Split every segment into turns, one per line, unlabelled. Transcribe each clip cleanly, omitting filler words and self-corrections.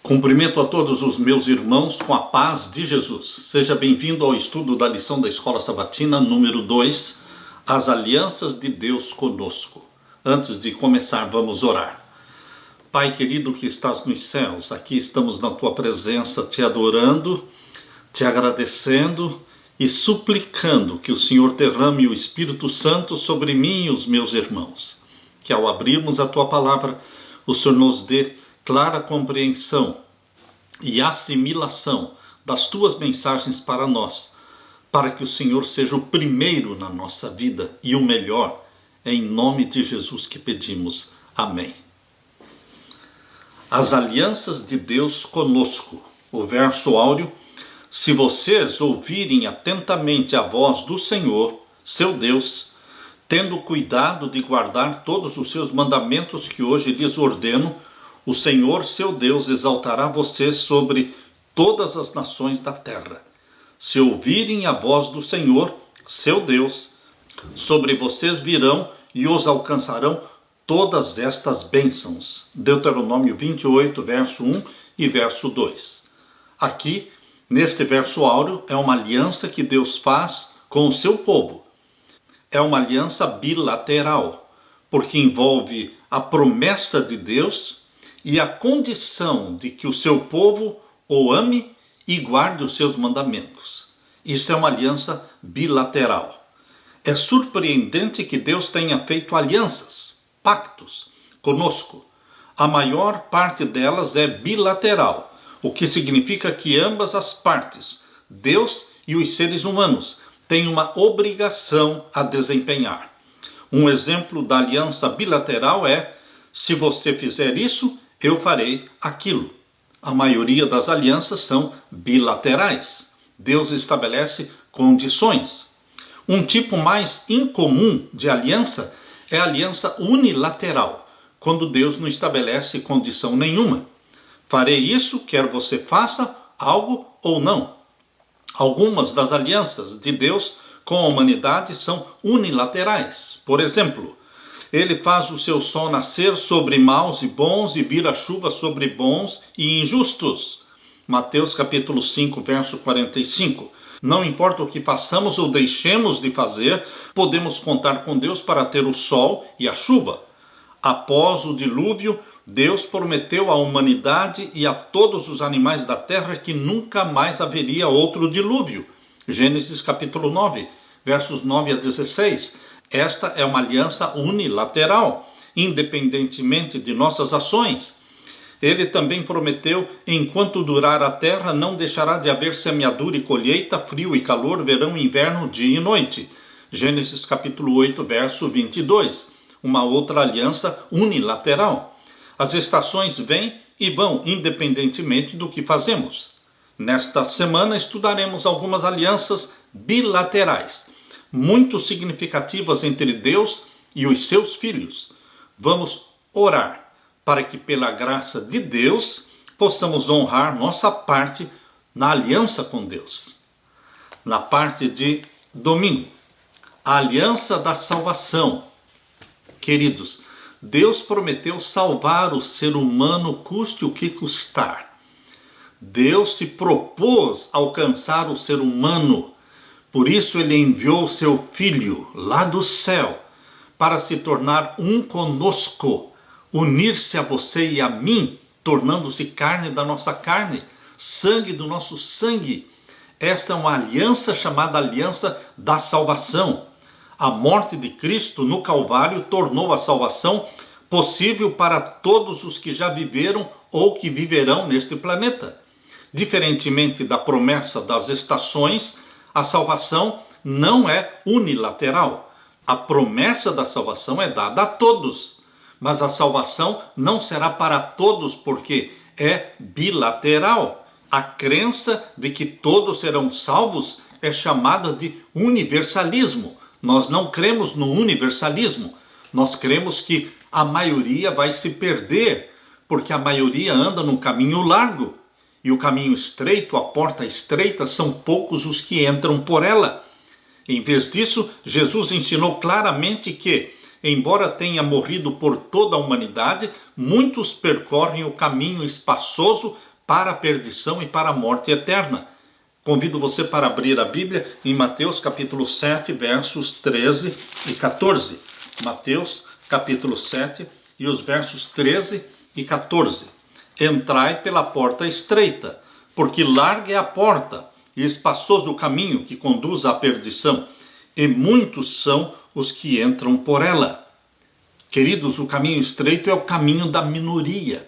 Cumprimento a todos os meus irmãos com a paz de Jesus. Seja bem-vindo ao estudo da lição da Escola Sabatina número 2, As Alianças de Deus conosco. Antes de começar, vamos orar. Pai querido que estás nos céus, aqui estamos na tua presença, te adorando, te agradecendo e suplicando que o Senhor derrame o Espírito Santo sobre mim e os meus irmãos. Que ao abrirmos a tua palavra, o Senhor nos dê clara compreensão e assimilação das tuas mensagens para nós, para que o Senhor seja o primeiro na nossa vida e o melhor, em nome de Jesus que pedimos. Amém. As alianças de Deus conosco. O verso áureo: se vocês ouvirem atentamente a voz do Senhor, seu Deus, tendo cuidado de guardar todos os seus mandamentos que hoje lhes ordeno, o Senhor, seu Deus, exaltará vocês sobre todas as nações da terra. Se ouvirem a voz do Senhor, seu Deus, sobre vocês virão e os alcançarão todas estas bênçãos. Deuteronômio 28, verso 1 e verso 2. Aqui, neste verso áureo, é uma aliança que Deus faz com o seu povo. É uma aliança bilateral, porque envolve a promessa de Deus e a condição de que o seu povo o ame e guarde os seus mandamentos. Isto é uma aliança bilateral. É surpreendente que Deus tenha feito alianças, pactos, conosco. A maior parte delas é bilateral, o que significa que ambas as partes, Deus e os seres humanos, têm uma obrigação a desempenhar. Um exemplo da aliança bilateral é: se você fizer isso, eu farei aquilo. A maioria das alianças são bilaterais. Deus estabelece condições. Um tipo mais incomum de aliança é a aliança unilateral, quando Deus não estabelece condição nenhuma. Farei isso, quer você faça algo ou não. Algumas das alianças de Deus com a humanidade são unilaterais. Por exemplo, ele faz o seu sol nascer sobre maus e bons e vira chuva sobre bons e injustos. Mateus capítulo 5, verso 45. Não importa o que façamos ou deixemos de fazer, podemos contar com Deus para ter o sol e a chuva. Após o dilúvio, Deus prometeu à humanidade e a todos os animais da terra que nunca mais haveria outro dilúvio. Gênesis capítulo 9, versos 9 a 16. Esta é uma aliança unilateral, independentemente de nossas ações. Ele também prometeu: enquanto durar a terra, não deixará de haver semeadura e colheita, frio e calor, verão e inverno, dia e noite. Gênesis capítulo 8, verso 22. Uma outra aliança unilateral. As estações vêm e vão, independentemente do que fazemos. Nesta semana estudaremos algumas alianças bilaterais, muito significativas entre Deus e os seus filhos. Vamos orar para que, pela graça de Deus, possamos honrar nossa parte na aliança com Deus. Na parte de domingo, a aliança da salvação. Queridos, Deus prometeu salvar o ser humano, custe o que custar. Deus se propôs alcançar o ser humano. Por isso ele enviou seu Filho lá do céu para se tornar um conosco, unir-se a você e a mim, tornando-se carne da nossa carne, sangue do nosso sangue. Esta é uma aliança chamada aliança da salvação. A morte de Cristo no Calvário tornou a salvação possível para todos os que já viveram ou que viverão neste planeta. Diferentemente da promessa das estações, a salvação não é unilateral. A promessa da salvação é dada a todos, mas a salvação não será para todos porque é bilateral. A crença de que todos serão salvos é chamada de universalismo. Nós não cremos no universalismo. Nós cremos que a maioria vai se perder, porque a maioria anda num caminho largo. E o caminho estreito, a porta estreita, são poucos os que entram por ela. Em vez disso, Jesus ensinou claramente que, embora tenha morrido por toda a humanidade, muitos percorrem o caminho espaçoso para a perdição e para a morte eterna. Convido você para abrir a Bíblia em Mateus capítulo 7, versos 13 e 14. Mateus capítulo 7 e os versos 13 e 14. Entrai pela porta estreita, porque larga é a porta e espaçoso o caminho que conduz à perdição, e muitos são os que entram por ela. Queridos, o caminho estreito é o caminho da minoria.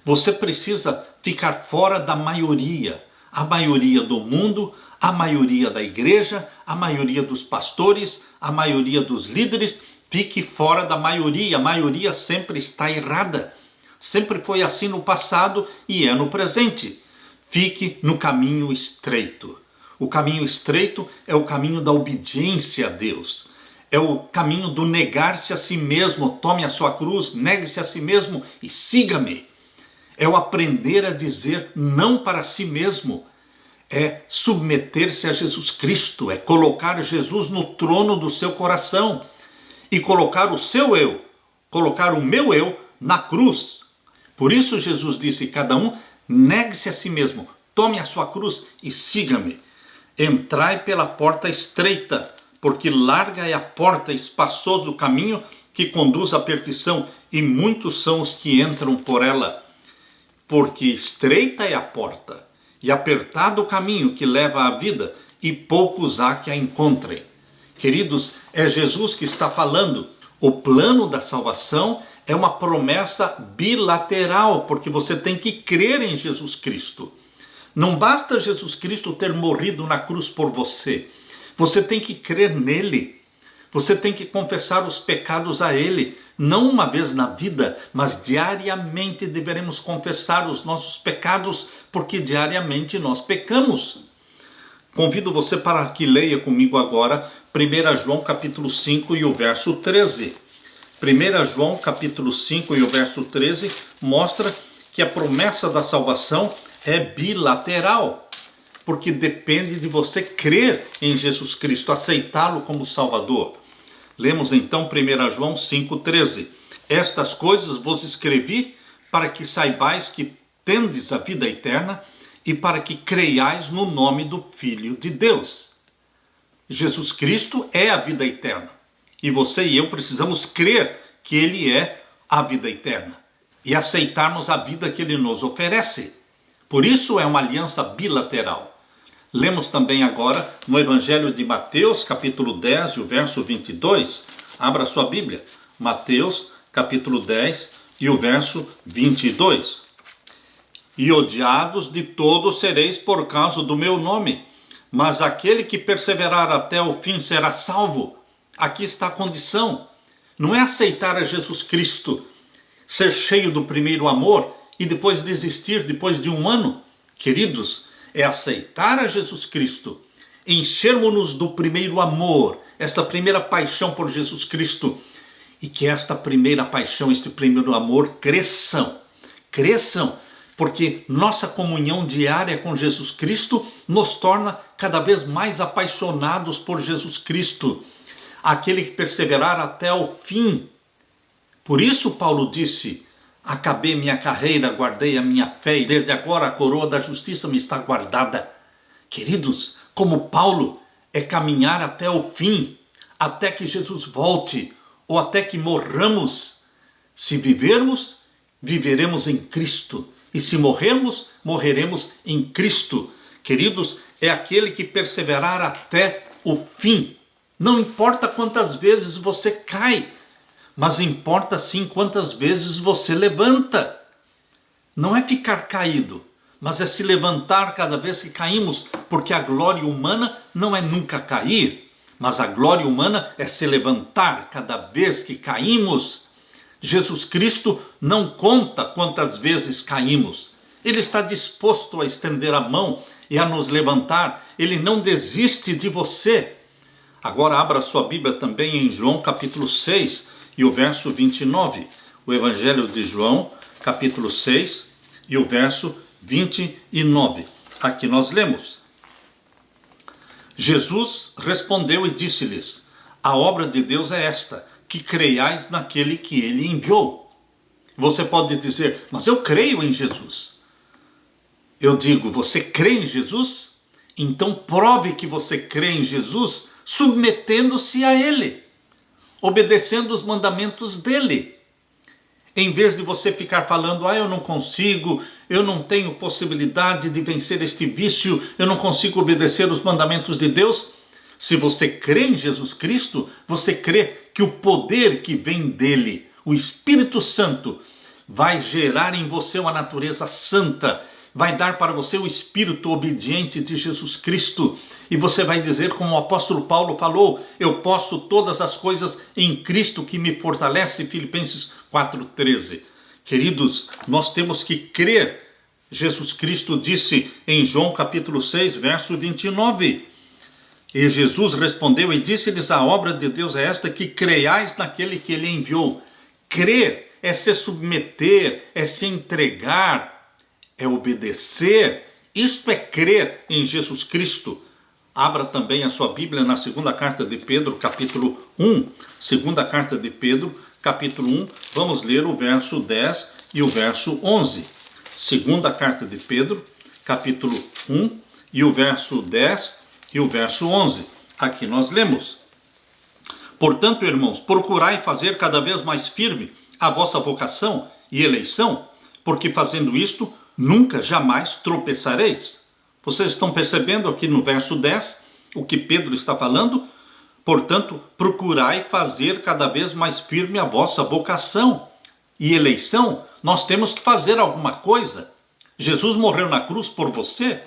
Você precisa ficar fora da maioria. A maioria do mundo, a maioria da igreja, a maioria dos pastores, a maioria dos líderes. Fique fora da maioria. A maioria sempre está errada. Sempre foi assim no passado e é no presente. Fique no caminho estreito. O caminho estreito é o caminho da obediência a Deus. É o caminho do negar-se a si mesmo. Tome a sua cruz, negue-se a si mesmo e siga-me. É o aprender a dizer não para si mesmo. É submeter-se a Jesus Cristo. É colocar Jesus no trono do seu coração. E colocar o seu eu, colocar o meu eu na cruz. Por isso Jesus disse, cada um negue-se a si mesmo. Tome a sua cruz e siga-me. Entrai pela porta estreita, porque larga é a porta, espaçoso o caminho que conduz à perdição, e muitos são os que entram por ela. Porque estreita é a porta, e apertado o caminho que leva à vida, e poucos há que a encontrem. Queridos, é Jesus que está falando. O plano da salvação é uma promessa bilateral, porque você tem que crer em Jesus Cristo. Não basta Jesus Cristo ter morrido na cruz por você. Você tem que crer nele. Você tem que confessar os pecados a ele. Não uma vez na vida, mas diariamente deveremos confessar os nossos pecados, porque diariamente nós pecamos. Convido você para que leia comigo agora 1 João capítulo 5 e o verso 13. 1 João capítulo 5 e o verso 13 mostra que a promessa da salvação é bilateral, porque depende de você crer em Jesus Cristo, aceitá-lo como Salvador. Lemos então 1 João 5,13. Estas coisas vos escrevi para que saibais que tendes a vida eterna e para que creiais no nome do Filho de Deus. Jesus Cristo é a vida eterna. E você e eu precisamos crer que Ele é a vida eterna e aceitarmos a vida que Ele nos oferece. Por isso é uma aliança bilateral. Lemos também agora no Evangelho de Mateus, capítulo 10, e o verso 22. Abra sua Bíblia. Mateus, capítulo 10, e o verso 22. E odiados de todos sereis por causa do meu nome, mas aquele que perseverar até o fim será salvo. Aqui está a condição. Não é aceitar a Jesus Cristo, ser cheio do primeiro amor e depois desistir depois de um ano. Queridos, é aceitar a Jesus Cristo, enchermos-nos do primeiro amor, esta primeira paixão por Jesus Cristo, e que esta primeira paixão, este primeiro amor cresçam, porque nossa comunhão diária com Jesus Cristo nos torna cada vez mais apaixonados por Jesus Cristo, aquele que perseverar até o fim. Por isso Paulo disse, acabei minha carreira, guardei a minha fé, e desde agora a coroa da justiça me está guardada. Queridos, como Paulo, é caminhar até o fim, até que Jesus volte, ou até que morramos. Se vivermos, viveremos em Cristo. E se morrermos, morreremos em Cristo. Queridos, é aquele que perseverar até o fim. Não importa quantas vezes você cai, mas importa sim quantas vezes você levanta. Não é ficar caído, mas é se levantar cada vez que caímos, porque a glória humana não é nunca cair, mas a glória humana é se levantar cada vez que caímos. Jesus Cristo não conta quantas vezes caímos. Ele está disposto a estender a mão e a nos levantar. Ele não desiste de você. Agora abra sua Bíblia também em João capítulo 6 e o verso 29. O Evangelho de João capítulo 6 e o verso 29. Aqui nós lemos. Jesus respondeu e disse-lhes, a obra de Deus é esta, que creiais naquele que ele enviou. Você pode dizer, mas eu creio em Jesus. Eu digo, você crê em Jesus? Então prove que você crê em Jesus submetendo-se a Ele, obedecendo os mandamentos dEle. Em vez de você ficar falando, eu não consigo, eu não tenho possibilidade de vencer este vício, eu não consigo obedecer os mandamentos de Deus. Se você crê em Jesus Cristo, você crê que o poder que vem dele, o Espírito Santo, vai gerar em você uma natureza santa, vai dar para você o espírito obediente de Jesus Cristo. E você vai dizer, como o apóstolo Paulo falou, eu posso todas as coisas em Cristo que me fortalece, Filipenses 4,13. Queridos, nós temos que crer. Jesus Cristo disse em João capítulo 6, verso 29. E Jesus respondeu e disse-lhes, a obra de Deus é esta, que creiais naquele que ele enviou. Crer é se submeter, é se entregar, é obedecer. Isto é crer em Jesus Cristo. Abra também a sua Bíblia na segunda carta de Pedro, capítulo 1. Segunda carta de Pedro, capítulo 1. Vamos ler o verso 10 e o verso 11. Segunda carta de Pedro, capítulo 1, e o verso 10 e o verso 11. Aqui nós lemos. Portanto, irmãos, procurai fazer cada vez mais firme a vossa vocação e eleição, porque fazendo isto, nunca, jamais tropeçareis. Vocês estão percebendo aqui no verso 10 o que Pedro está falando? Portanto, procurai fazer cada vez mais firme a vossa vocação e eleição. Nós temos que fazer alguma coisa. Jesus morreu na cruz por você,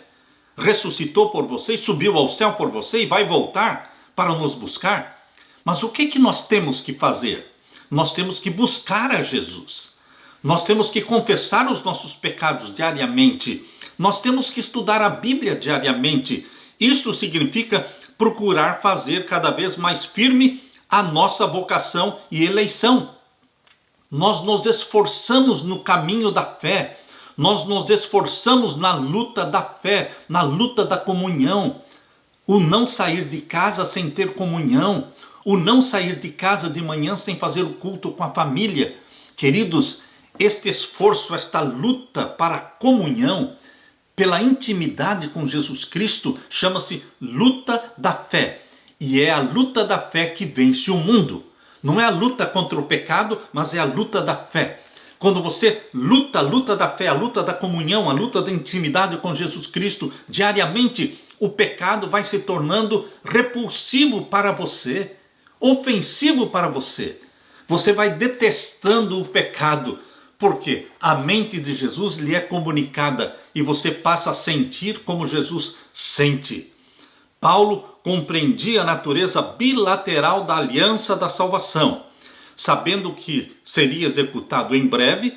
ressuscitou por você e subiu ao céu por você e vai voltar para nos buscar. Mas o que nós temos que fazer? Nós temos que buscar a Jesus. Nós temos que confessar os nossos pecados diariamente. Nós temos que estudar a Bíblia diariamente. Isso significa procurar fazer cada vez mais firme a nossa vocação e eleição. Nós nos esforçamos no caminho da fé. Nós nos esforçamos na luta da fé, na luta da comunhão. O não sair de casa sem ter comunhão. O não sair de casa de manhã sem fazer o culto com a família. Queridos, este esforço, esta luta para a comunhão, pela intimidade com Jesus Cristo, chama-se luta da fé. E é a luta da fé que vence o mundo. Não é a luta contra o pecado, mas é a luta da fé. Quando você luta a luta da fé, a luta da comunhão, a luta da intimidade com Jesus Cristo diariamente, o pecado vai se tornando repulsivo para você, ofensivo para você. Você vai detestando o pecado, porque a mente de Jesus lhe é comunicada e você passa a sentir como Jesus sente. Paulo compreendia a natureza bilateral da aliança da salvação, sabendo que seria executado em breve,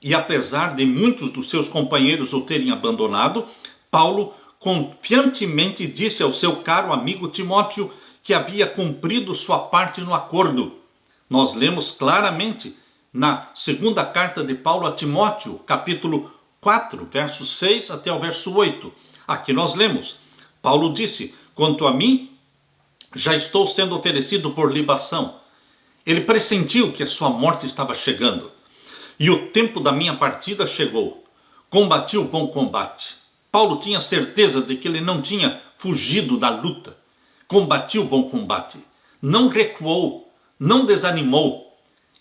e apesar de muitos dos seus companheiros o terem abandonado, Paulo confiantemente disse ao seu caro amigo Timóteo que havia cumprido sua parte no acordo. Nós lemos claramente na segunda carta de Paulo a Timóteo, capítulo 4, verso 6 até o verso 8. Aqui nós lemos, Paulo disse, quanto a mim, já estou sendo oferecido por libação. Ele pressentiu que a sua morte estava chegando. E o tempo da minha partida chegou. Combati o bom combate. Paulo tinha certeza de que ele não tinha fugido da luta. Combati o bom combate. Não recuou, não desanimou.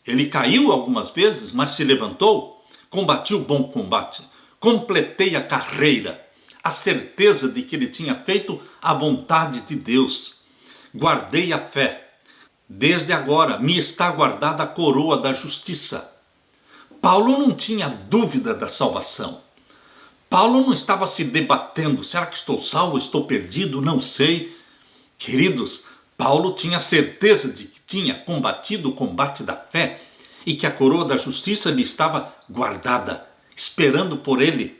Ele caiu algumas vezes, mas se levantou. Combati o bom combate. Completei a carreira. A certeza de que ele tinha feito a vontade de Deus. Guardei a fé. Desde agora me está guardada a coroa da justiça. Paulo não tinha dúvida da salvação. Paulo não estava se debatendo, será que estou salvo, estou perdido, não sei. Queridos, Paulo tinha certeza de que tinha combatido o combate da fé e que a coroa da justiça lhe estava guardada, esperando por ele.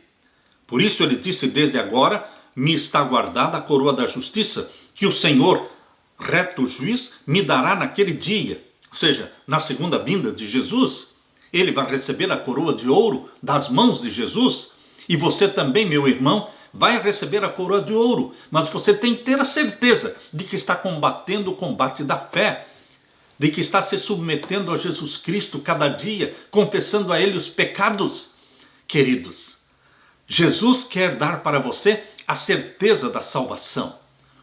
Por isso ele disse, desde agora me está guardada a coroa da justiça, que o Senhor, reto juiz, me dará naquele dia. Ou seja, na segunda vinda de Jesus, ele vai receber a coroa de ouro das mãos de Jesus. E você também, meu irmão, vai receber a coroa de ouro. Mas você tem que ter a certeza de que está combatendo o combate da fé, de que está se submetendo a Jesus Cristo cada dia, confessando a Ele os pecados. Queridos, Jesus quer dar para você a certeza da salvação,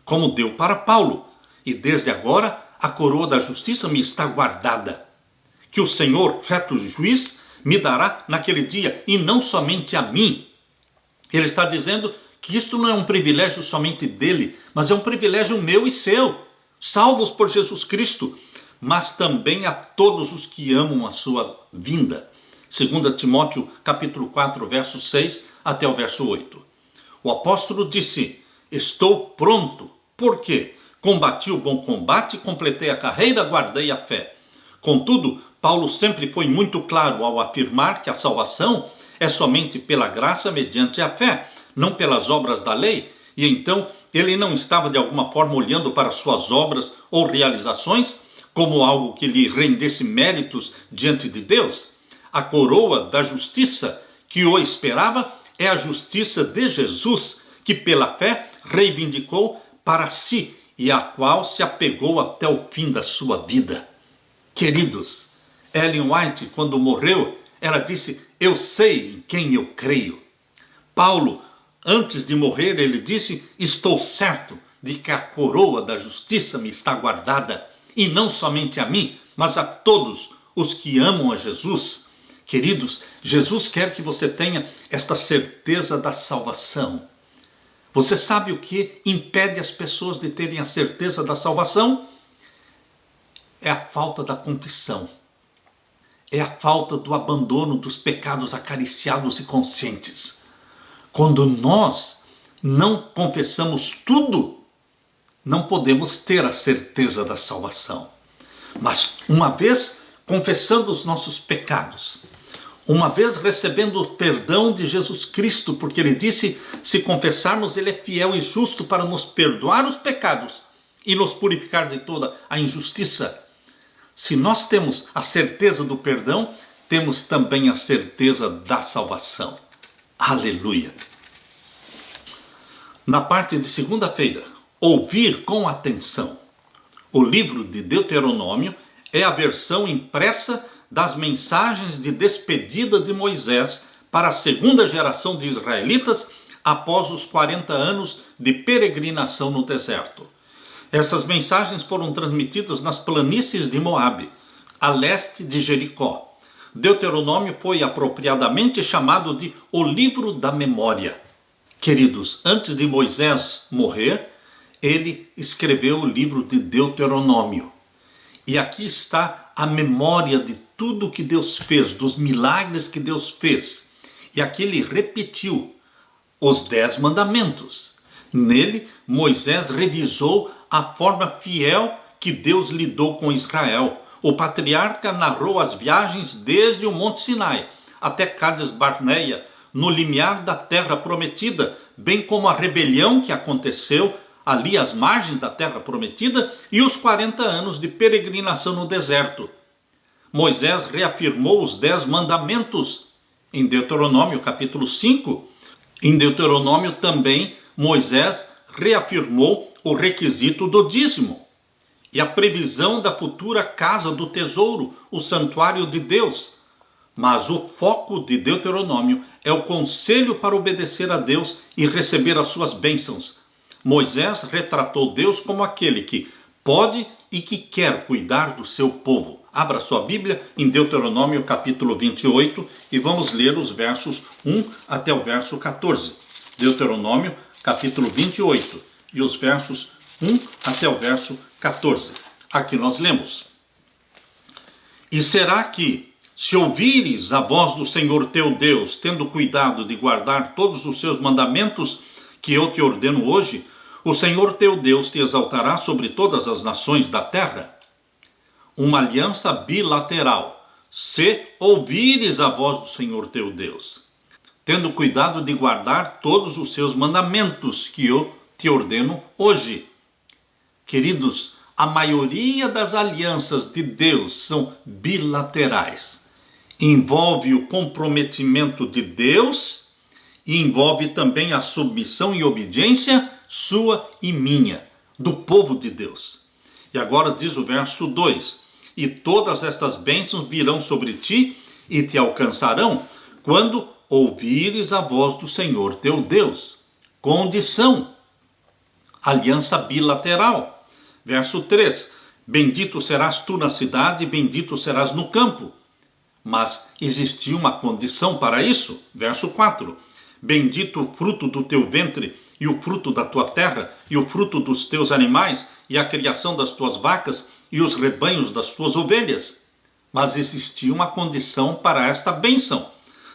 como deu para Paulo. E desde agora a coroa da justiça me está guardada, que o Senhor, reto juiz, me dará naquele dia, e não somente a mim. Ele está dizendo que isto não é um privilégio somente dele, mas é um privilégio meu e seu, salvos por Jesus Cristo, mas também a todos os que amam a sua vinda. 2 Timóteo capítulo 4, verso 6 até o verso 8. O apóstolo disse: estou pronto. Por quê? Combati o bom combate, completei a carreira, guardei a fé. Contudo, Paulo sempre foi muito claro ao afirmar que a salvação é somente pela graça mediante a fé, não pelas obras da lei. E então ele não estava de alguma forma olhando para suas obras ou realizações como algo que lhe rendesse méritos diante de Deus. A coroa da justiça que o esperava é a justiça de Jesus, que pela fé reivindicou para si e a qual se apegou até o fim da sua vida. Queridos, Ellen White, quando morreu, ela disse: eu sei em quem eu creio. Paulo, antes de morrer, ele disse: estou certo de que a coroa da justiça me está guardada, e não somente a mim, mas a todos os que amam a Jesus. Queridos, Jesus quer que você tenha esta certeza da salvação. Você sabe o que impede as pessoas de terem a certeza da salvação? É a falta da confissão. É a falta do abandono dos pecados acariciados e conscientes. Quando nós não confessamos tudo, não podemos ter a certeza da salvação. Mas uma vez confessando os nossos pecados, uma vez recebendo o perdão de Jesus Cristo, porque ele disse: se confessarmos, ele é fiel e justo para nos perdoar os pecados e nos purificar de toda a injustiça. Se nós temos a certeza do perdão, temos também a certeza da salvação. Aleluia! Na parte de segunda-feira, ouvir com atenção. O livro de Deuteronômio é a versão impressa das mensagens de despedida de Moisés para a segunda geração de israelitas após os 40 anos de peregrinação no deserto. Essas mensagens foram transmitidas nas planícies de Moabe, a leste de Jericó. Deuteronômio foi apropriadamente chamado de o livro da memória. Queridos, antes de Moisés morrer, ele escreveu o livro de Deuteronômio. E aqui está a memória de tudo que Deus fez, dos milagres que Deus fez. E aqui ele repetiu os 10 mandamentos. Nele, Moisés revisou a forma fiel que Deus lidou com Israel. O patriarca narrou as viagens desde o Monte Sinai até Cades Barneia, no limiar da terra prometida, bem como a rebelião que aconteceu ali às margens da terra prometida e os 40 anos de peregrinação no deserto. Moisés reafirmou os 10 mandamentos em Deuteronômio capítulo 5. Em Deuteronômio também Moisés reafirmou o requisito do dízimo e a previsão da futura casa do tesouro, o santuário de Deus. Mas o foco de Deuteronômio é o conselho para obedecer a Deus e receber as suas bênçãos. Moisés retratou Deus como aquele que pode e que quer cuidar do seu povo. Abra sua Bíblia em Deuteronômio capítulo 28 e vamos ler os versos 1 até o verso 14. Deuteronômio capítulo 28 e os versos 1 até o verso 14. Aqui nós lemos: E será que, se ouvires a voz do Senhor teu Deus, tendo cuidado de guardar todos os seus mandamentos que eu te ordeno hoje, o Senhor teu Deus te exaltará sobre todas as nações da terra? Uma aliança bilateral, se ouvires a voz do Senhor teu Deus, tendo cuidado de guardar todos os seus mandamentos que eu te ordeno hoje. Queridos, a maioria das alianças de Deus são bilaterais. Envolve o comprometimento de Deus e envolve também a submissão e obediência sua e minha, do povo de Deus. E agora diz o verso 2: E todas estas bênçãos virão sobre ti e te alcançarão quando ouvires a voz do Senhor teu Deus. Condição: aliança bilateral. Verso 3: bendito serás tu na cidade, bendito serás no campo. Mas existia uma condição para isso. Verso 4: bendito o fruto do teu ventre, e o fruto da tua terra, e o fruto dos teus animais, e a criação das tuas vacas, e os rebanhos das tuas ovelhas. Mas existia uma condição para esta bênção.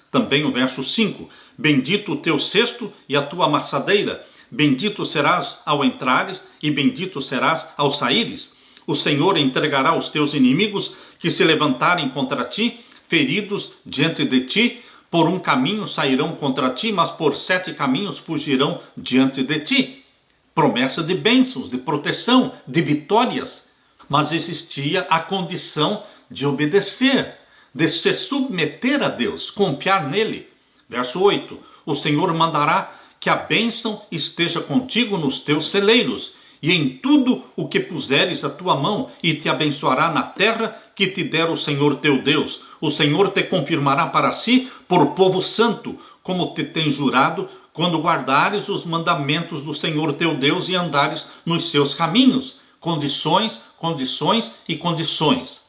Também o verso 5: bendito o teu cesto e a tua amassadeira, bendito serás ao entrares, e bendito serás ao saíres. O Senhor entregará os teus inimigos que se levantarem contra ti, feridos diante de ti. Por um caminho sairão contra ti, mas por 7 caminhos fugirão diante de ti. Promessa de bênçãos, de proteção, de vitórias. Mas existia a condição de obedecer, de se submeter a Deus, confiar nele. Verso 8: o Senhor mandará que a bênção esteja contigo nos teus celeiros, e em tudo o que puseres a tua mão, e te abençoará na terra que te der o Senhor teu Deus. O Senhor te confirmará para si por povo santo, como te tem jurado, quando guardares os mandamentos do Senhor teu Deus e andares nos seus caminhos. Condições, condições e condições.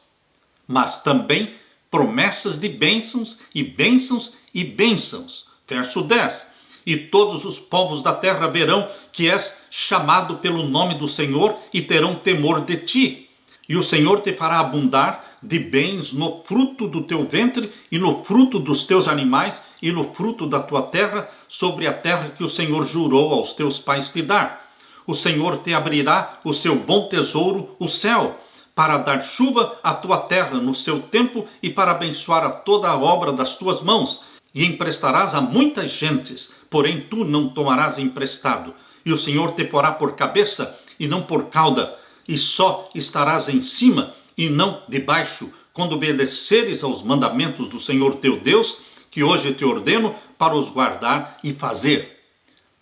Mas também promessas de bênçãos e bênçãos e bênçãos. Verso 10: e todos os povos da terra verão que és chamado pelo nome do Senhor e terão temor de ti. E o Senhor te fará abundar de bens no fruto do teu ventre e no fruto dos teus animais e no fruto da tua terra, sobre a terra que o Senhor jurou aos teus pais te dar. O Senhor te abrirá o seu bom tesouro, o céu, para dar chuva à tua terra no seu tempo e para abençoar a toda a obra das tuas mãos. E emprestarás a muitas gentes, porém tu não tomarás emprestado. E o Senhor te porá por cabeça e não por cauda, e só estarás em cima e não debaixo, quando obedeceres aos mandamentos do Senhor teu Deus, que hoje te ordeno para os guardar e fazer.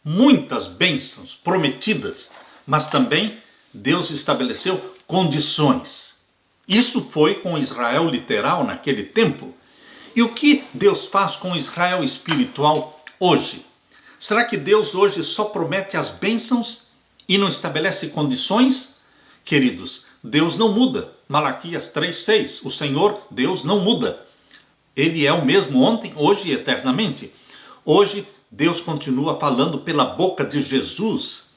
Muitas bênçãos prometidas, mas também Deus estabeleceu condições. Isso foi com Israel literal naquele tempo. E o que Deus faz com Israel espiritual hoje? Será que Deus hoje só promete as bênçãos e não estabelece condições? Queridos, Deus não muda. Malaquias 3:6, o Senhor, Deus, não muda. Ele é o mesmo ontem, hoje e eternamente. Hoje, Deus continua falando pela boca de Jesus.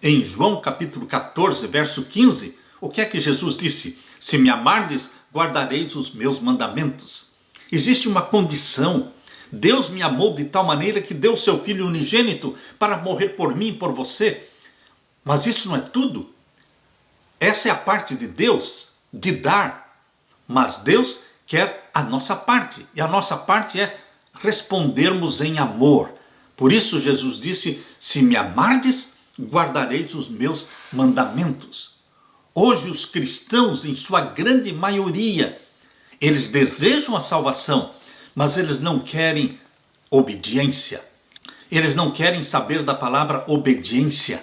Em João capítulo 14, verso 15, o que é que Jesus disse? Se me amardes, guardareis os meus mandamentos. Existe uma condição. Deus me amou de tal maneira que deu seu Filho unigênito para morrer por mim e por você. Mas isso não é tudo. Essa é a parte de Deus, de dar. Mas Deus quer a nossa parte. E a nossa parte é respondermos em amor. Por isso Jesus disse, se me amardes, guardareis os meus mandamentos. Hoje os cristãos, em sua grande maioria, eles desejam a salvação, mas eles não querem obediência. Eles não querem saber da palavra obediência.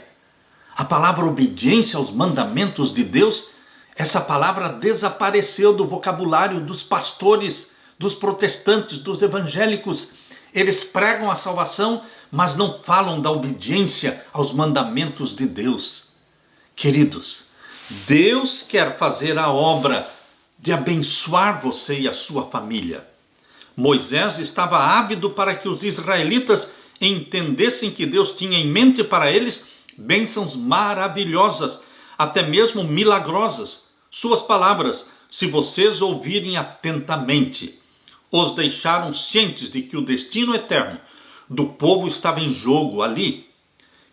A palavra obediência aos mandamentos de Deus, essa palavra desapareceu do vocabulário dos pastores, dos protestantes, dos evangélicos. Eles pregam a salvação, mas não falam da obediência aos mandamentos de Deus. Queridos, Deus quer fazer a obra de abençoar você e a sua família. Moisés estava ávido para que os israelitas entendessem que Deus tinha em mente para eles bênçãos maravilhosas, até mesmo milagrosas. Suas palavras, se vocês ouvirem atentamente, os deixaram cientes de que o destino eterno do povo estava em jogo ali.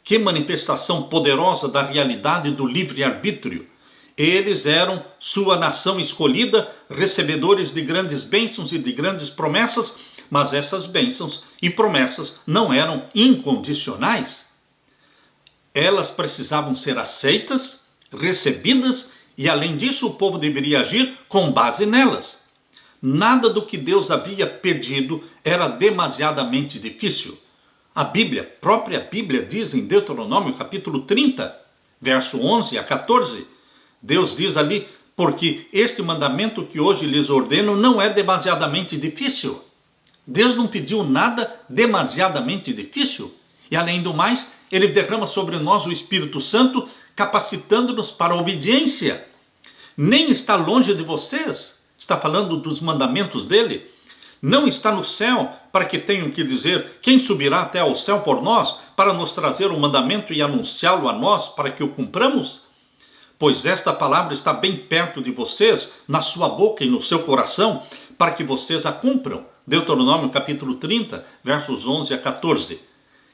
Que manifestação poderosa da realidade do livre-arbítrio. Eles eram sua nação escolhida, recebedores de grandes bênçãos e de grandes promessas, mas essas bênçãos e promessas não eram incondicionais. Elas precisavam ser aceitas, recebidas, e além disso o povo deveria agir com base nelas. Nada do que Deus havia pedido era demasiadamente difícil. A própria Bíblia diz em Deuteronômio capítulo 30, verso 11 a 14, Deus diz ali, porque este mandamento que hoje lhes ordeno não é demasiadamente difícil. Deus não pediu nada demasiadamente difícil. E além do mais, Ele derrama sobre nós o Espírito Santo, capacitando-nos para a obediência. Nem está longe de vocês, está falando dos mandamentos dele. Não está no céu, para que tenham que dizer, quem subirá até ao céu por nós, para nos trazer o mandamento e anunciá-lo a nós, para que o cumpramos? Pois esta palavra está bem perto de vocês, na sua boca e no seu coração, para que vocês a cumpram. Deuteronômio capítulo 30, versos 11 a 14.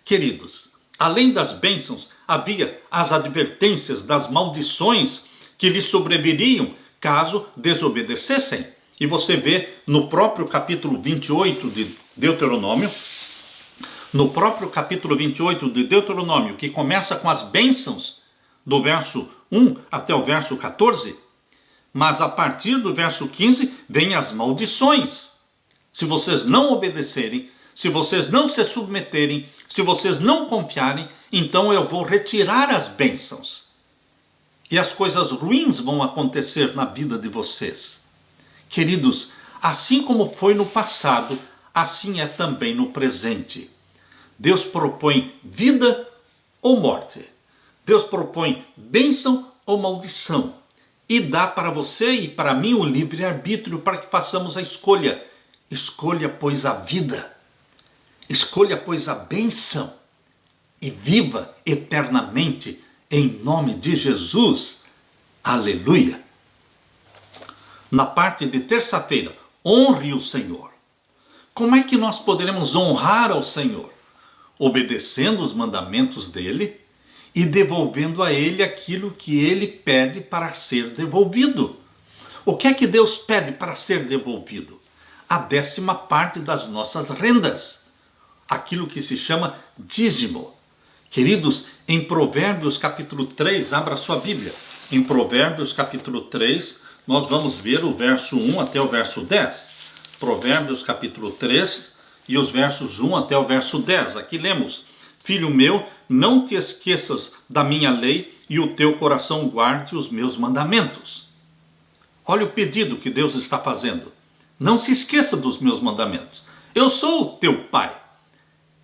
Queridos, além das bênçãos, havia as advertências das maldições que lhes sobreviriam caso desobedecessem. E você vê no próprio capítulo 28 de Deuteronômio, que começa com as bênçãos, do verso 1 até o verso 14, mas a partir do verso 15 vem as maldições. Se vocês não obedecerem, se vocês não se submeterem, se vocês não confiarem, então eu vou retirar as bênçãos. E as coisas ruins vão acontecer na vida de vocês. Queridos, assim como foi no passado, assim é também no presente. Deus propõe vida ou morte. Deus propõe bênção ou maldição. E dá para você e para mim o livre-arbítrio para que façamos a escolha. Escolha, pois, a vida. Escolha, pois, a bênção. E viva eternamente em nome de Jesus. Aleluia. Na parte de terça-feira, honre o Senhor. Como é que nós poderemos honrar ao Senhor? Obedecendo os mandamentos dele e devolvendo a ele aquilo que ele pede para ser devolvido. O que é que Deus pede para ser devolvido? A 10ª das nossas rendas. Aquilo que se chama dízimo. Queridos, em Provérbios capítulo 3, abra sua Bíblia. Em Provérbios capítulo 3, nós vamos ver o verso 1 até o verso 10. Provérbios capítulo 3 e os versos 1 até o verso 10. Aqui lemos: Filho meu, não te esqueças da minha lei e o teu coração guarde os meus mandamentos. Olha o pedido que Deus está fazendo. Não se esqueça dos meus mandamentos. Eu sou o teu pai.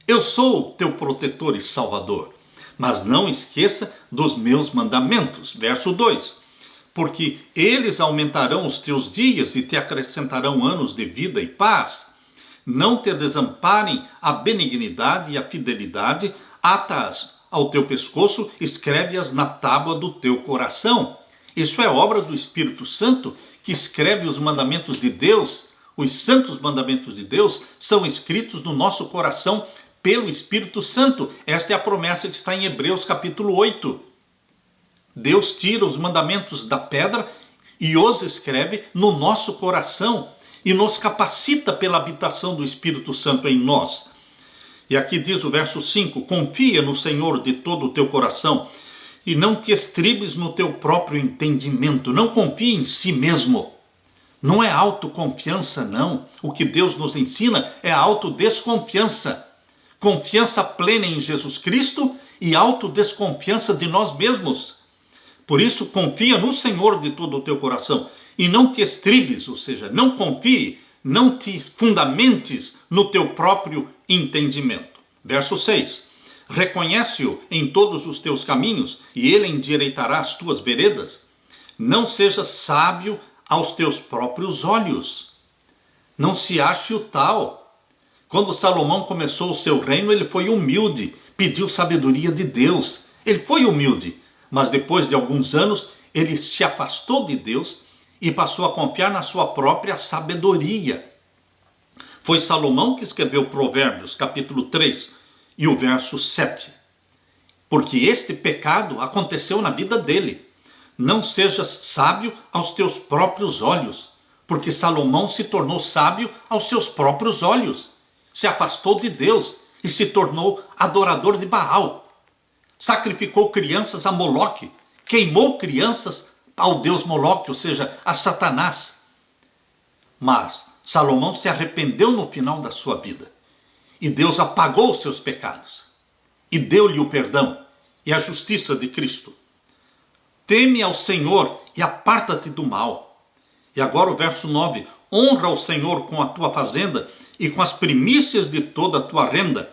Eu sou o teu protetor e salvador. Mas não esqueça dos meus mandamentos. Verso 2. Porque eles aumentarão os teus dias e te acrescentarão anos de vida e paz. Não te desamparem a benignidade e a fidelidade, ata-as ao teu pescoço, escreve-as na tábua do teu coração. Isso é obra do Espírito Santo, que escreve os mandamentos de Deus. Os santos mandamentos de Deus são escritos no nosso coração pelo Espírito Santo. Esta é a promessa que está em Hebreus capítulo 8. Deus tira os mandamentos da pedra e os escreve no nosso coração e nos capacita pela habitação do Espírito Santo em nós. E aqui diz o verso 5, confia no Senhor de todo o teu coração e não te estribes no teu próprio entendimento, não confie em si mesmo. Não é autoconfiança, não. O que Deus nos ensina é autodesconfiança. Confiança plena em Jesus Cristo e autodesconfiança de nós mesmos. Por isso, confia no Senhor de todo o teu coração e não te estribes, ou seja, não confie, não te fundamentes no teu próprio entendimento. Verso 6. Reconhece-o em todos os teus caminhos e ele endireitará as tuas veredas. Não sejas sábio aos teus próprios olhos. Não se ache o tal. Quando Salomão começou o seu reino, ele foi humilde, pediu sabedoria de Deus. Ele foi humilde, mas depois de alguns anos, ele se afastou de Deus e passou a confiar na sua própria sabedoria. Foi Salomão que escreveu Provérbios, capítulo 3, e o verso 7. Porque este pecado aconteceu na vida dele. Não sejas sábio aos teus próprios olhos, porque Salomão se tornou sábio aos seus próprios olhos. Se afastou de Deus e se tornou adorador de Baal. Sacrificou crianças a Moloque, queimou crianças ao deus Moloque, ou seja, a Satanás. Mas Salomão se arrependeu no final da sua vida. E Deus apagou os seus pecados. E deu-lhe o perdão e a justiça de Cristo. Teme ao Senhor e aparta-te do mal. E agora o verso 9. Honra o Senhor com a tua fazenda e com as primícias de toda a tua renda,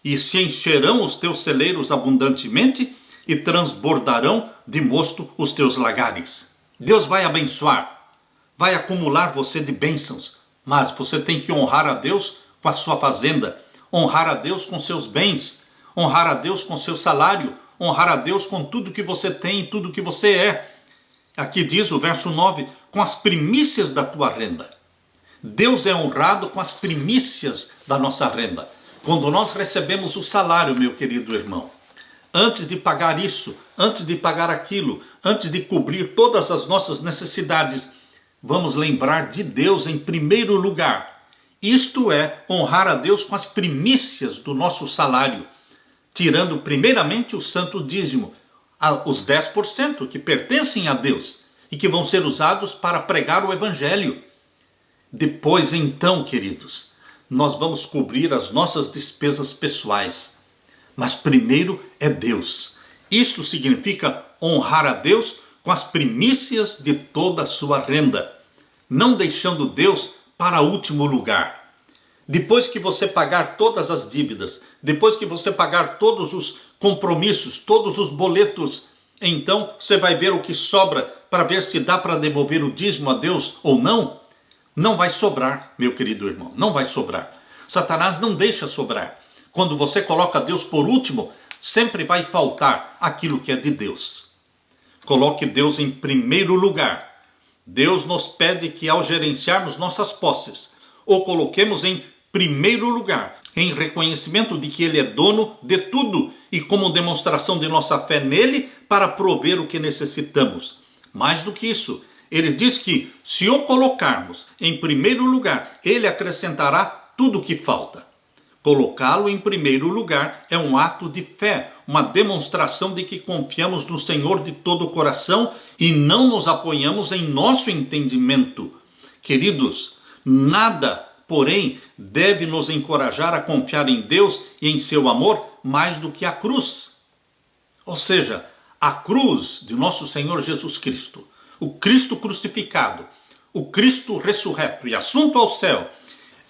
e se encherão os teus celeiros abundantemente, e transbordarão de mosto os teus lagares. Deus vai abençoar, vai acumular você de bênçãos, mas você tem que honrar a Deus com a sua fazenda, honrar a Deus com seus bens, honrar a Deus com seu salário, honrar a Deus com tudo que você tem e tudo que você é. Aqui diz o verso 9, com as primícias da tua renda. Deus é honrado com as primícias da nossa renda. Quando nós recebemos o salário, meu querido irmão, antes de pagar isso, antes de pagar aquilo, antes de cobrir todas as nossas necessidades, vamos lembrar de Deus em primeiro lugar. Isto é, honrar a Deus com as primícias do nosso salário, tirando primeiramente o santo dízimo, os 10% que pertencem a Deus e que vão ser usados para pregar o Evangelho. Depois, então, queridos, nós vamos cobrir as nossas despesas pessoais. Mas primeiro é Deus. Isto significa honrar a Deus com as primícias de toda a sua renda, não deixando Deus para último lugar. Depois que você pagar todas as dívidas, depois que você pagar todos os compromissos, todos os boletos, então você vai ver o que sobra para ver se dá para devolver o dízimo a Deus ou não. Não vai sobrar, meu querido irmão, não vai sobrar. Satanás não deixa sobrar. Quando você coloca Deus por último, sempre vai faltar aquilo que é de Deus. Coloque Deus em primeiro lugar. Deus nos pede que ao gerenciarmos nossas posses, o coloquemos em primeiro lugar, em reconhecimento de que Ele é dono de tudo e como demonstração de nossa fé nele para prover o que necessitamos. Mais do que isso, Ele diz que se o colocarmos em primeiro lugar, Ele acrescentará tudo o que falta. Colocá-lo em primeiro lugar é um ato de fé, uma demonstração de que confiamos no Senhor de todo o coração e não nos apoiamos em nosso entendimento. Queridos, nada, porém, deve nos encorajar a confiar em Deus e em seu amor mais do que a cruz. Ou seja, a cruz de nosso Senhor Jesus Cristo, o Cristo crucificado, o Cristo ressurreto e assunto ao céu.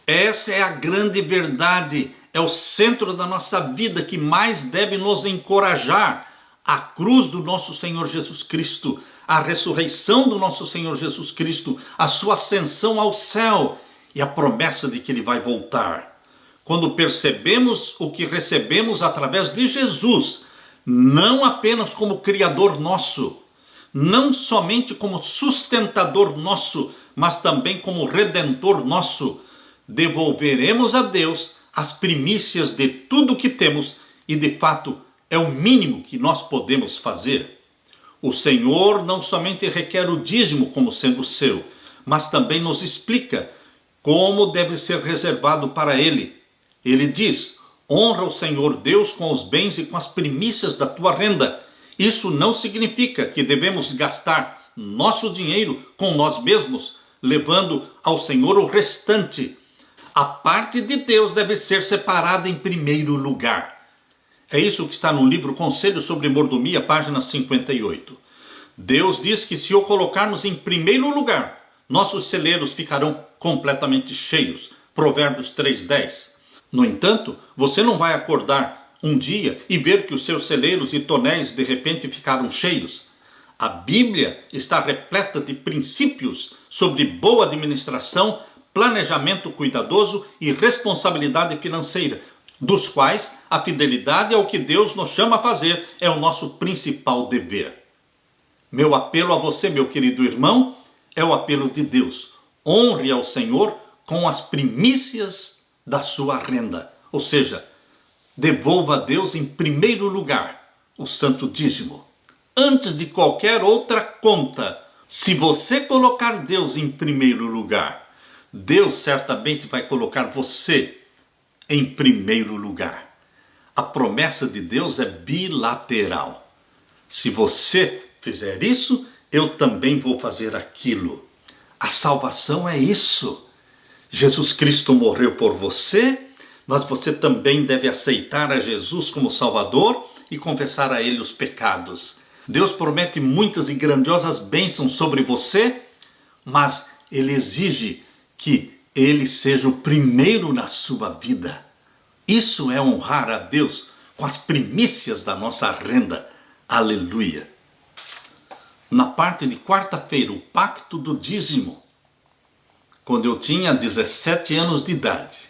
Essa é a grande verdade, é o centro da nossa vida que mais deve nos encorajar. A cruz do nosso Senhor Jesus Cristo, a ressurreição do nosso Senhor Jesus Cristo, a sua ascensão ao céu e a promessa de que Ele vai voltar. Quando percebemos o que recebemos através de Jesus, não apenas como Criador nosso, não somente como sustentador nosso, mas também como Redentor nosso, devolveremos a Deus as primícias de tudo que temos e de fato é o mínimo que nós podemos fazer. O Senhor não somente requer o dízimo como sendo seu, mas também nos explica como deve ser reservado para Ele. Ele diz, honra o Senhor Deus com os bens e com as primícias da tua renda. Isso não significa que devemos gastar nosso dinheiro com nós mesmos, levando ao Senhor o restante. A parte de Deus deve ser separada em primeiro lugar. É isso que está no livro Conselhos sobre Mordomia, página 58. Deus diz que se o colocarmos em primeiro lugar, nossos celeiros ficarão completamente cheios. Provérbios 3:10. No entanto, você não vai acordar um dia e ver que os seus celeiros e tonéis de repente ficaram cheios. A Bíblia está repleta de princípios sobre boa administração, planejamento cuidadoso e responsabilidade financeira, dos quais a fidelidade ao que Deus nos chama a fazer é o nosso principal dever. Meu apelo a você, meu querido irmão, é o apelo de Deus. Honre ao Senhor com as primícias da sua renda, ou seja, devolva a Deus em primeiro lugar o santo dízimo. Antes de qualquer outra conta, se você colocar Deus em primeiro lugar, Deus certamente vai colocar você em primeiro lugar. A promessa de Deus é bilateral. Se você fizer isso, eu também vou fazer aquilo. A salvação é isso. Jesus Cristo morreu por você, mas você também deve aceitar a Jesus como Salvador e confessar a Ele os pecados. Deus promete muitas e grandiosas bênçãos sobre você, mas Ele exige que ele seja o primeiro na sua vida. Isso é honrar a Deus com as primícias da nossa renda. Aleluia! Na parte de quarta-feira, o pacto do dízimo. Quando eu tinha 17 anos de idade,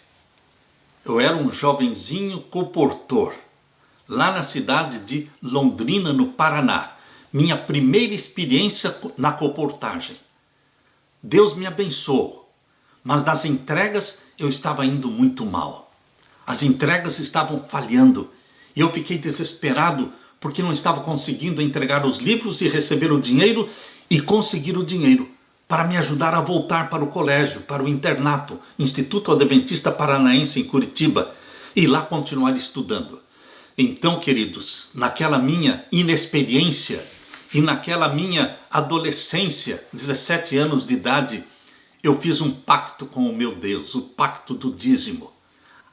eu era um jovenzinho comportor, lá na cidade de Londrina, no Paraná. Minha primeira experiência na comportagem. Deus me abençoou, mas nas entregas eu estava indo muito mal. As entregas estavam falhando e eu fiquei desesperado porque não estava conseguindo entregar os livros e receber o dinheiro e conseguir o dinheiro para me ajudar a voltar para o colégio, para o internato, Instituto Adventista Paranaense em Curitiba, e lá continuar estudando. Então, queridos, naquela minha inexperiência e naquela minha adolescência, 17 anos de idade, eu fiz um pacto com o meu Deus, o pacto do dízimo.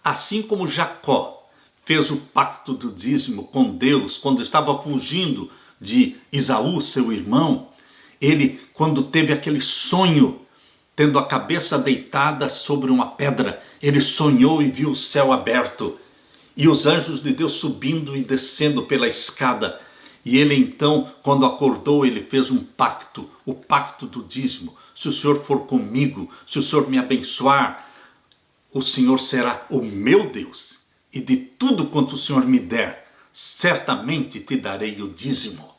Assim como Jacó fez o pacto do dízimo com Deus quando estava fugindo de Esaú, seu irmão, ele, quando teve aquele sonho, tendo a cabeça deitada sobre uma pedra, ele sonhou e viu o céu aberto e os anjos de Deus subindo e descendo pela escada. E ele então, quando acordou, ele fez um pacto, o pacto do dízimo. Se o Senhor for comigo, se o Senhor me abençoar, o Senhor será o meu Deus. E de tudo quanto o Senhor me der, certamente te darei o dízimo.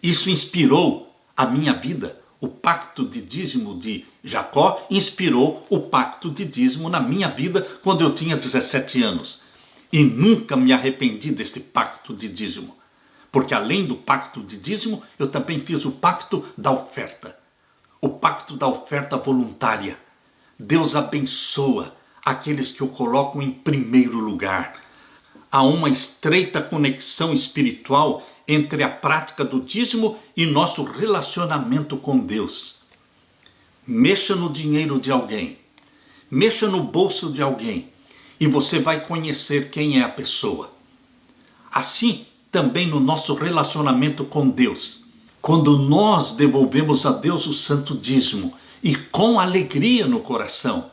Isso inspirou a minha vida. O pacto de dízimo de Jacó inspirou o pacto de dízimo na minha vida quando eu tinha 17 anos. E nunca me arrependi deste pacto de dízimo. Porque além do pacto de dízimo, eu também fiz o pacto da oferta. O pacto da oferta voluntária. Deus abençoa aqueles que o colocam em primeiro lugar. Há uma estreita conexão espiritual entre a prática do dízimo e nosso relacionamento com Deus. Mexa no dinheiro de alguém, mexa no bolso de alguém, e você vai conhecer quem é a pessoa. Assim, também no nosso relacionamento com Deus. Quando nós devolvemos a Deus o santo dízimo, e com alegria no coração,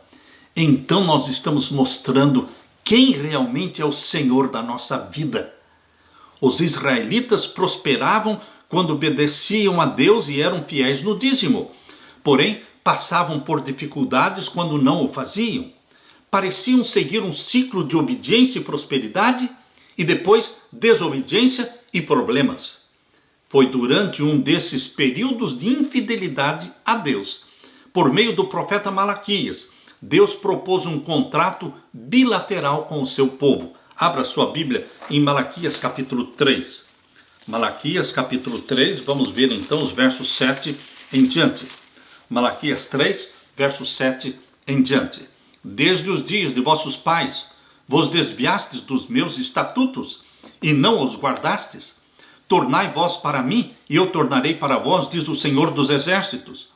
então nós estamos mostrando quem realmente é o Senhor da nossa vida. Os israelitas prosperavam quando obedeciam a Deus e eram fiéis no dízimo. Porém, passavam por dificuldades quando não o faziam. Pareciam seguir um ciclo de obediência e prosperidade e depois desobediência e problemas. Foi durante um desses períodos de infidelidade a Deus, por meio do profeta Malaquias, Deus propôs um contrato bilateral com o seu povo. Abra sua Bíblia em Malaquias capítulo 3. Malaquias capítulo 3, vamos ver então os versos 7 em diante. Malaquias 3, verso 7 em diante. Desde os dias de vossos pais, vos desviastes dos meus estatutos, e não os guardastes. Tornai vós para mim, e eu tornarei para vós, diz o Senhor dos Exércitos.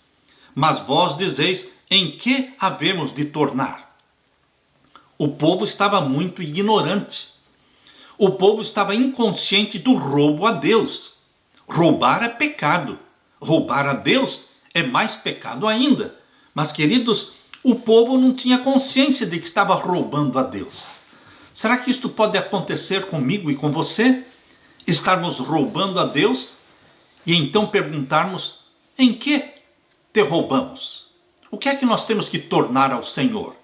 Mas vós dizeis, em que havemos de tornar? O povo estava muito ignorante. O povo estava inconsciente do roubo a Deus. Roubar é pecado. Roubar a Deus é mais pecado ainda. Mas, queridos, o povo não tinha consciência de que estava roubando a Deus. Será que isto pode acontecer comigo e com você? Estarmos roubando a Deus e então perguntarmos, em que te roubamos? O que é que nós temos que tornar ao Senhor?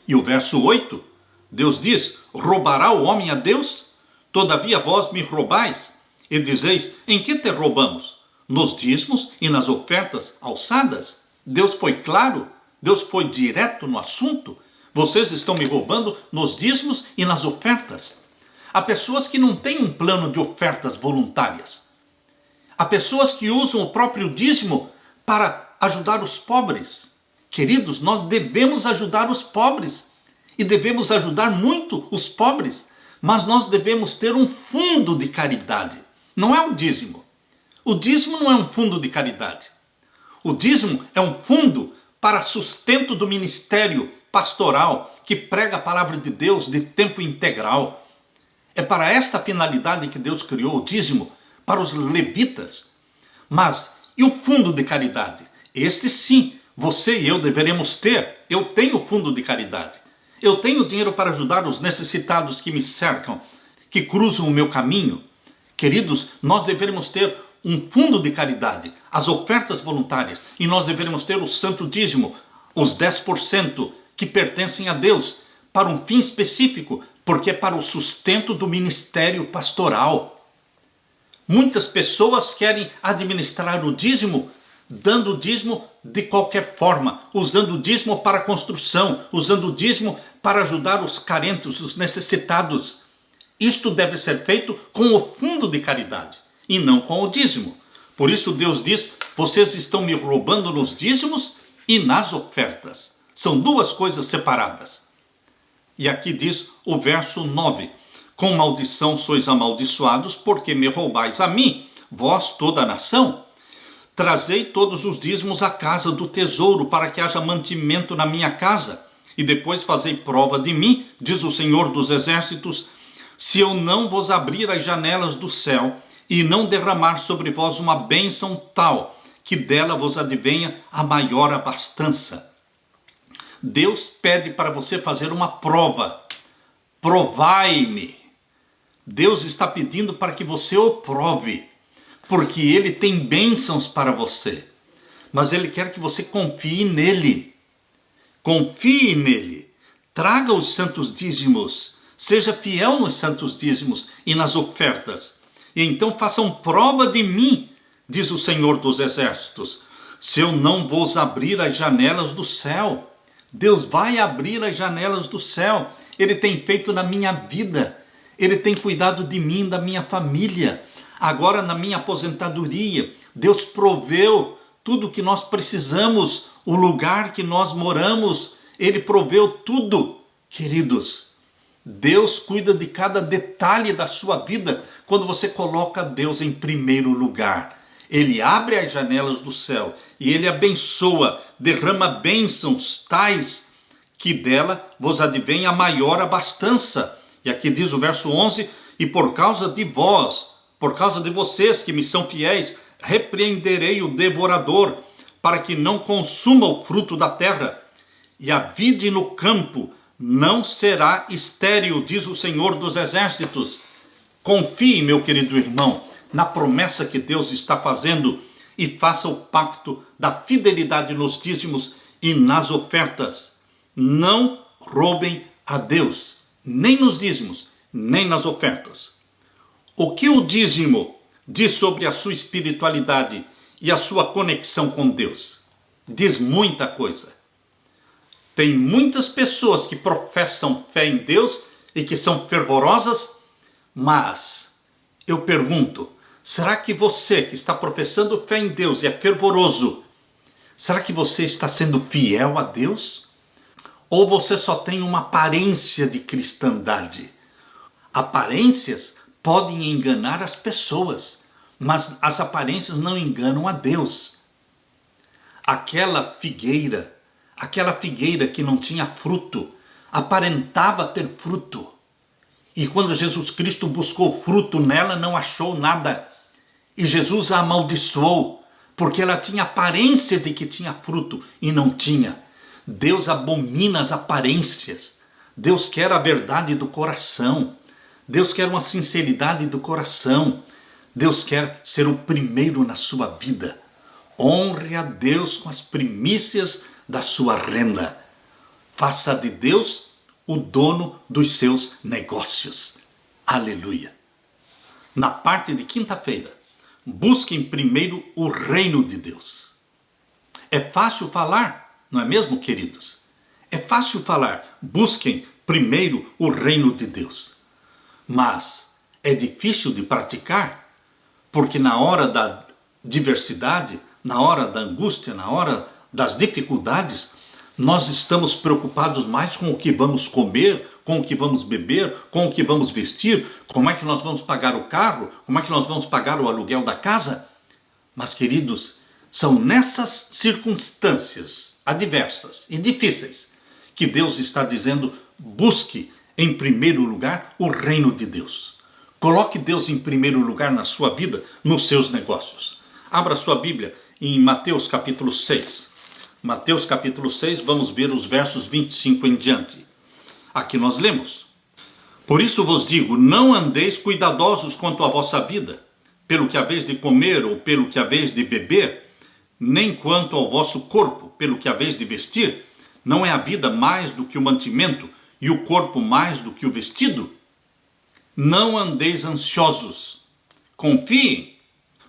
E o verso 8, Deus diz, roubará o homem a Deus? Todavia vós me roubais, e dizeis, em que te roubamos? Nos dízimos e nas ofertas alçadas? Deus foi claro, Deus foi direto no assunto. Vocês estão me roubando nos dízimos e nas ofertas. Há pessoas que não têm um plano de ofertas voluntárias. Há pessoas que usam o próprio dízimo para ajudar os pobres. Queridos, nós devemos ajudar os pobres. E devemos ajudar muito os pobres. Mas nós devemos ter um fundo de caridade. Não é o dízimo. O dízimo não é um fundo de caridade. O dízimo é um fundo para sustento do ministério pastoral que prega a palavra de Deus de tempo integral. É para esta finalidade que Deus criou o dízimo para os levitas. Mas, e o fundo de caridade? Este sim, você e eu deveremos ter. Eu tenho fundo de caridade. Eu tenho dinheiro para ajudar os necessitados que me cercam, que cruzam o meu caminho. Queridos, nós deveremos ter um fundo de caridade, as ofertas voluntárias, e nós deveremos ter o santo dízimo, os 10% que pertencem a Deus, para um fim específico, porque é para o sustento do ministério pastoral. Muitas pessoas querem administrar o dízimo, dando o dízimo de qualquer forma, usando o dízimo para construção, usando o dízimo para ajudar os carentes, os necessitados. Isto deve ser feito com o fundo de caridade e não com o dízimo. Por isso Deus diz, vocês estão me roubando nos dízimos e nas ofertas. São duas coisas separadas. E aqui diz o verso 9, com maldição sois amaldiçoados, porque me roubais a mim, vós toda a nação. Trazei todos os dízimos à casa do tesouro, para que haja mantimento na minha casa. E depois fazei prova de mim, diz o Senhor dos Exércitos, se eu não vos abrir as janelas do céu, e não derramar sobre vós uma bênção tal, que dela vos advenha a maior abastança. Deus pede para você fazer uma prova. Provai-me. Deus está pedindo para que você o prove, porque Ele tem bênçãos para você. Mas Ele quer que você confie nele. Confie nele. Traga os santos dízimos. Seja fiel nos santos dízimos e nas ofertas. E então façam prova de mim, diz o Senhor dos Exércitos, se eu não vos abrir as janelas do céu. Deus vai abrir as janelas do céu. Ele tem feito na minha vida. Ele tem cuidado de mim, da minha família. Agora na minha aposentadoria, Deus proveu tudo o que nós precisamos, o lugar que nós moramos, Ele proveu tudo. Queridos, Deus cuida de cada detalhe da sua vida quando você coloca Deus em primeiro lugar. Ele abre as janelas do céu e Ele abençoa, derrama bênçãos tais que dela vos advém a maior abastança. E aqui diz o verso 11, e por causa de vós, por causa de vocês que me são fiéis, repreenderei o devorador, para que não consuma o fruto da terra. E a vide no campo não será estéril, diz o Senhor dos Exércitos. Confie, meu querido irmão, na promessa que Deus está fazendo e faça o pacto da fidelidade nos dízimos e nas ofertas. Não roubem a Deus, nem nos dízimos, nem nas ofertas. O que o dízimo diz sobre a sua espiritualidade e a sua conexão com Deus? Diz muita coisa. Tem muitas pessoas que professam fé em Deus e que são fervorosas, mas eu pergunto, será que você que está professando fé em Deus e é fervoroso, será que você está sendo fiel a Deus? Ou você só tem uma aparência de cristandade? Aparências podem enganar as pessoas, mas as aparências não enganam a Deus. Aquela figueira que não tinha fruto, aparentava ter fruto. E quando Jesus Cristo buscou fruto nela, não achou nada. E Jesus a amaldiçoou, porque ela tinha aparência de que tinha fruto e não tinha. Deus abomina as aparências. Deus quer a verdade do coração. Deus quer uma sinceridade do coração. Deus quer ser o primeiro na sua vida. Honre a Deus com as primícias da sua renda. Faça de Deus o dono dos seus negócios. Aleluia. Na parte de quinta-feira, busquem primeiro o reino de Deus. É fácil falar, não é mesmo, queridos? É fácil falar, busquem primeiro o reino de Deus. Mas é difícil de praticar, porque na hora da diversidade, na hora da angústia, na hora das dificuldades, nós estamos preocupados mais com o que vamos comer, com o que vamos beber, com o que vamos vestir, como é que nós vamos pagar o carro, como é que nós vamos pagar o aluguel da casa. Mas, queridos, são nessas circunstâncias adversas e difíceis que Deus está dizendo, busque em primeiro lugar o reino de Deus. Coloque Deus em primeiro lugar na sua vida, nos seus negócios. Abra sua Bíblia em Mateus capítulo 6. Mateus capítulo 6, vamos ver os versos 25 em diante. Aqui nós lemos: Por isso vos digo, não andeis cuidadosos quanto à vossa vida, pelo que haveis de comer ou pelo que haveis de beber, nem quanto ao vosso corpo, pelo que haveis de vestir. Não é a vida mais do que o mantimento, e o corpo mais do que o vestido? Não andeis ansiosos. Confiem,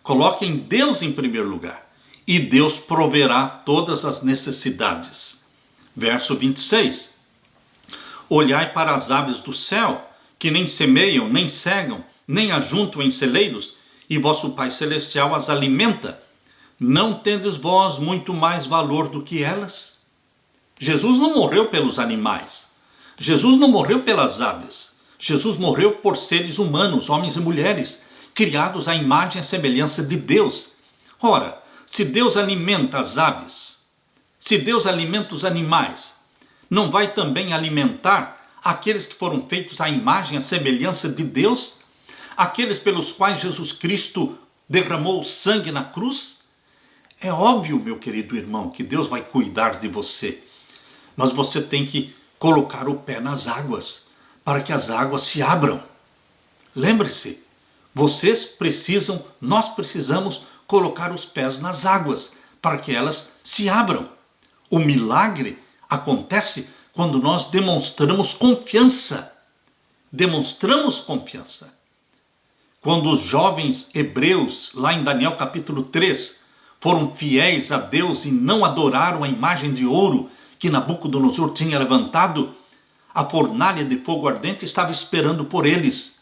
coloquem Deus em primeiro lugar, e Deus proverá todas as necessidades. Verso 26. Olhai para as aves do céu, que nem semeiam, nem cegam, nem ajuntam em celeiros, e vosso Pai Celestial as alimenta. Não tendes vós muito mais valor do que elas? Jesus não morreu pelos animais. Jesus não morreu pelas aves. Jesus morreu por seres humanos, homens e mulheres, criados à imagem e semelhança de Deus. Ora, se Deus alimenta as aves, se Deus alimenta os animais, não vai também alimentar aqueles que foram feitos à imagem e à semelhança de Deus? Aqueles pelos quais Jesus Cristo derramou o sangue na cruz? É óbvio, meu querido irmão, que Deus vai cuidar de você. Mas você tem que colocar o pé nas águas, para que as águas se abram. Lembre-se, nós precisamos colocar os pés nas águas, para que elas se abram. O milagre acontece quando nós demonstramos confiança. Demonstramos confiança. Quando os jovens hebreus, lá em Daniel capítulo 3, foram fiéis a Deus e não adoraram a imagem de ouro que Nabucodonosor tinha levantado, a fornalha de fogo ardente estava esperando por eles.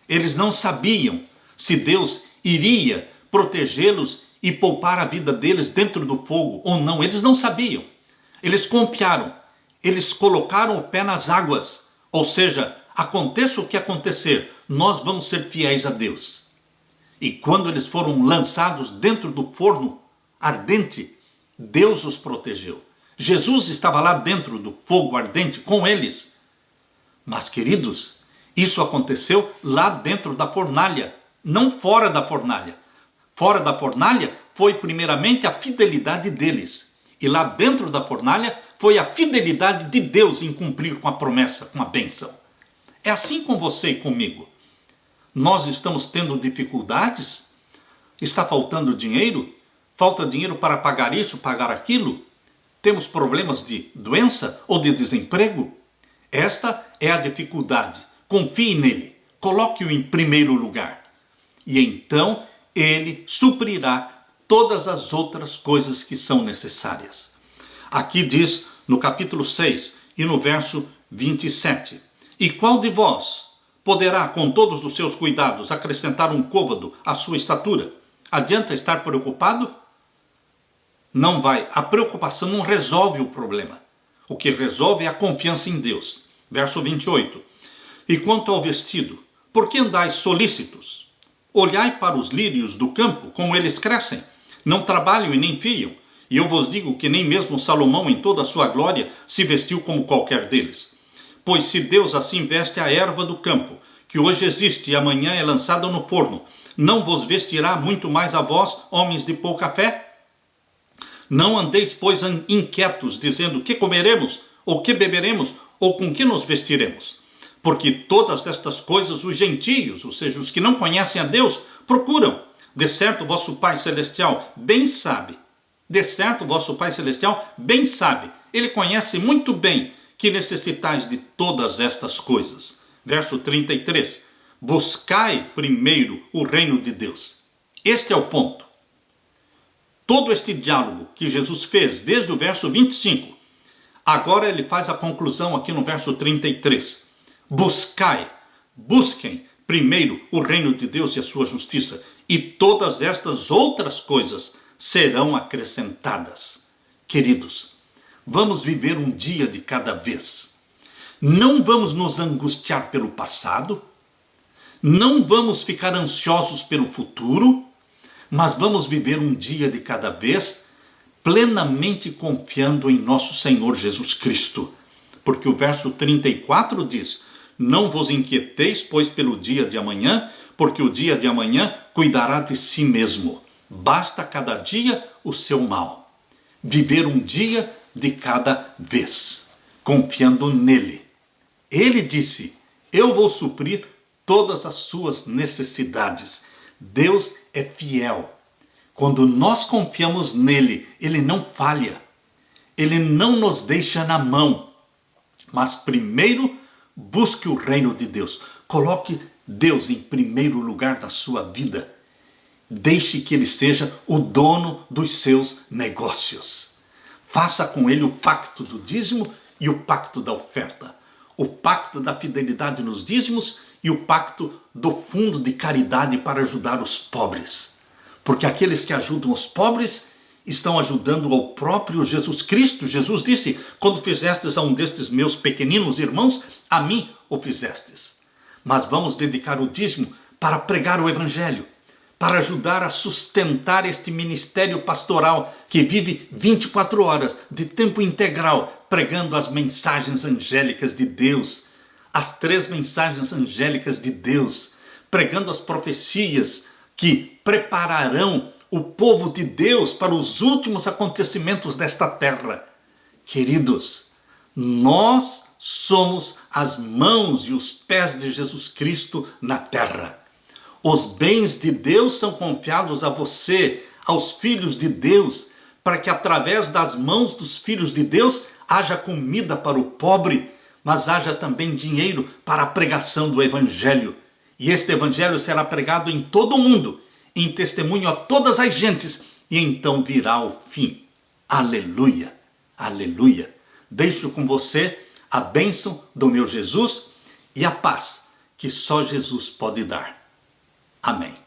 Eles não sabiam se Deus iria protegê-los e poupar a vida deles dentro do fogo ou não. Eles não sabiam. Eles confiaram. Eles colocaram o pé nas águas. Ou seja, aconteça o que acontecer, nós vamos ser fiéis a Deus. E quando eles foram lançados dentro do forno ardente, Deus os protegeu. Jesus estava lá dentro do fogo ardente com eles. Mas, queridos, isso aconteceu lá dentro da fornalha, não fora da fornalha. Fora da fornalha foi primeiramente a fidelidade deles. E lá dentro da fornalha foi a fidelidade de Deus em cumprir com a promessa, com a bênção. É assim com você e comigo. Nós estamos tendo dificuldades? Está faltando dinheiro? Falta dinheiro para pagar isso, pagar aquilo? Temos problemas de doença ou de desemprego? Esta é a dificuldade. Confie nele. Coloque-o em primeiro lugar. E então ele suprirá todas as outras coisas que são necessárias. Aqui diz no capítulo 6 e no verso 27. E qual de vós poderá, com todos os seus cuidados, acrescentar um côvado à sua estatura? Adianta estar preocupado? Não vai. A preocupação não resolve o problema. O que resolve é a confiança em Deus. Verso 28. E quanto ao vestido, por que andais solícitos? Olhai para os lírios do campo, como eles crescem. Não trabalham e nem fiam. E eu vos digo que nem mesmo Salomão, em toda a sua glória, se vestiu como qualquer deles. Pois se Deus assim veste a erva do campo, que hoje existe e amanhã é lançada no forno, não vos vestirá muito mais a vós, homens de pouca fé? Não andeis, pois, inquietos, dizendo que comeremos, ou que beberemos, ou com que nos vestiremos. Porque todas estas coisas os gentios, ou seja, os que não conhecem a Deus, procuram. De certo, vosso Pai Celestial bem sabe. De certo, vosso Pai Celestial bem sabe. Ele conhece muito bem que necessitais de todas estas coisas. Verso 33. Buscai primeiro o reino de Deus. Este é o ponto. Todo este diálogo que Jesus fez desde o verso 25, agora ele faz a conclusão aqui no verso 33. Busquem primeiro o reino de Deus e a sua justiça, e todas estas outras coisas serão acrescentadas. Queridos, vamos viver um dia de cada vez. Não vamos nos angustiar pelo passado, não vamos ficar ansiosos pelo futuro, mas vamos viver um dia de cada vez, plenamente confiando em nosso Senhor Jesus Cristo. Porque o verso 34 diz: não vos inquieteis, pois, pelo dia de amanhã, porque o dia de amanhã cuidará de si mesmo. Basta cada dia o seu mal. viver um dia de cada vez, confiando nele. Ele disse: eu vou suprir todas as suas necessidades. Deus é fiel. Quando nós confiamos nele, ele não falha. Ele não nos deixa na mão. Mas primeiro, busque o reino de Deus. Coloque Deus em primeiro lugar da sua vida. Deixe que ele seja o dono dos seus negócios. Faça com ele o pacto do dízimo e o pacto da oferta. O pacto da fidelidade nos dízimos e o pacto do fundo de caridade para ajudar os pobres. Porque aqueles que ajudam os pobres estão ajudando ao próprio Jesus Cristo. Jesus disse: quando fizestes a um destes meus pequeninos irmãos, a mim o fizestes. Mas vamos dedicar o dízimo para pregar o evangelho, para ajudar a sustentar este ministério pastoral que vive 24 horas de tempo integral, pregando as mensagens angélicas de Deus, as 3 mensagens angélicas de Deus, pregando as profecias que prepararão o povo de Deus para os últimos acontecimentos desta terra. Queridos, nós somos as mãos e os pés de Jesus Cristo na terra. Os bens de Deus são confiados a você, aos filhos de Deus, para que através das mãos dos filhos de Deus haja comida para o pobre, mas haja também dinheiro para a pregação do evangelho. E este evangelho será pregado em todo o mundo, em testemunho a todas as gentes, e então virá o fim. Aleluia, aleluia. Deixo com você a bênção do meu Jesus e a paz que só Jesus pode dar. Amém.